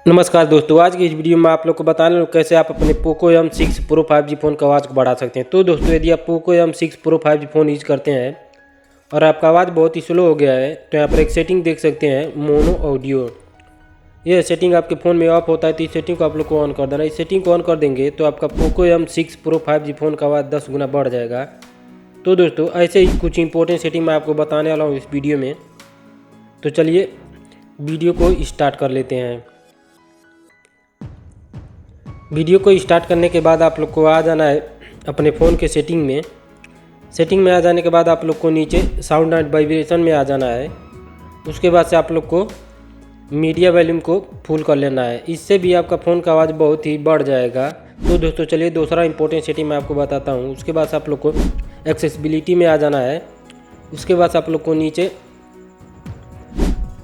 नमस्कार दोस्तों, आज की इस वीडियो में आप लोग को बताने लूँ कैसे आप अपने Poco M6 Pro 5G phone का आवाज़ को बढ़ा सकते हैं। तो दोस्तों, यदि आप Poco M6 Pro 5G phone use करते हैं और आपका आवाज़ बहुत ही स्लो हो गया है, तो यहाँ पर एक सेटिंग देख सकते हैं, मोनो ऑडियो। यह सेटिंग आपके फ़ोन में ऑफ होता है, तो इस सेटिंग को आप लोग को ऑन कर देना। इस सेटिंग को ऑन कर देंगे तो आपका Poco M6 Pro 5G phone का आवाज़ 10 गुना बढ़ जाएगा। तो दोस्तों, ऐसे ही कुछ इंपॉर्टेंट सेटिंग मैं आपको बताने वाला हूँ इस वीडियो में। तो चलिए वीडियो को स्टार्ट कर लेते हैं। वीडियो को स्टार्ट करने के बाद आप लोग को आ जाना है अपने फ़ोन के सेटिंग में। सेटिंग में आ जाने के बाद आप लोग को नीचे साउंड एंड वाइब्रेशन में आ जाना है। उसके बाद से आप लोग को मीडिया वॉल्यूम को फुल कर लेना है। इससे भी आपका फ़ोन का आवाज़ बहुत ही बढ़ जाएगा। तो दोस्तों, चलिए दूसरा इंपॉर्टेंट सेटिंग मैं आपको बताता हूँ। उसके बाद से आप लोग को एक्सेसिबिलिटी में आ जाना है। उसके बाद से आप लोग को नीचे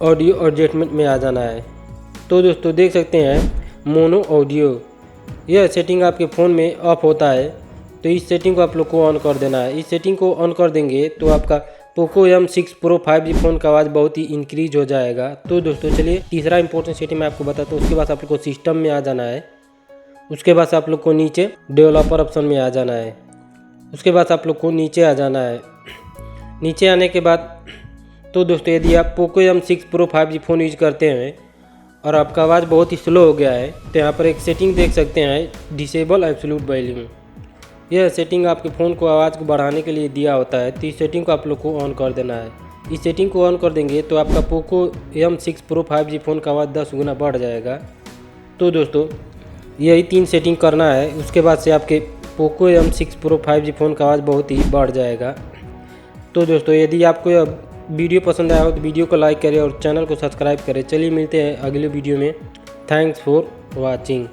ऑडियो एडजस्टमेंट में आ जाना है। तो दोस्तों, देख सकते हैं मोनो ऑडियो, यह सेटिंग आपके फ़ोन में ऑफ होता है, तो इस सेटिंग को आप लोग को ऑन कर देना है। इस सेटिंग को ऑन कर देंगे तो आपका Poco M6 Pro 5G phone का आवाज़ बहुत ही इंक्रीज हो जाएगा। तो दोस्तों, चलिए तीसरा इंपॉर्टेंट सेटिंग मैं आपको बताता हूँ। उसके बाद आप लोग को सिस्टम में आ जाना है। उसके बाद आप लोग को नीचे डेवलपर ऑप्शन में आ जाना है। उसके बाद आप लोग को नीचे आ जाना है। नीचे आने के बाद तो दोस्तों, यदि आप Poco M6 Pro 5G phone use करते हैं और आपका आवाज़ बहुत ही स्लो हो गया है, तो यहाँ पर एक सेटिंग देख सकते हैं, डिसेबल एब्सोल्यूट वॉल्यूम। यह सेटिंग आपके फ़ोन को आवाज़ को बढ़ाने के लिए दिया होता है, तो इस सेटिंग को आप लोग को ऑन कर देना है। इस सेटिंग को ऑन कर देंगे तो आपका Poco M6 Pro 5G phone का आवाज़ 10 गुना बढ़ जाएगा। तो दोस्तों, यही 3 सेटिंग करना है। उसके बाद से आपके Poco M6 Pro 5G phone का आवाज़ बहुत ही बढ़ जाएगा। तो दोस्तों, यदि आपको यह वीडियो पसंद आया हो तो वीडियो को लाइक करें और चैनल को सब्सक्राइब करें। चलिए मिलते हैं अगले वीडियो में। Thanks for watching.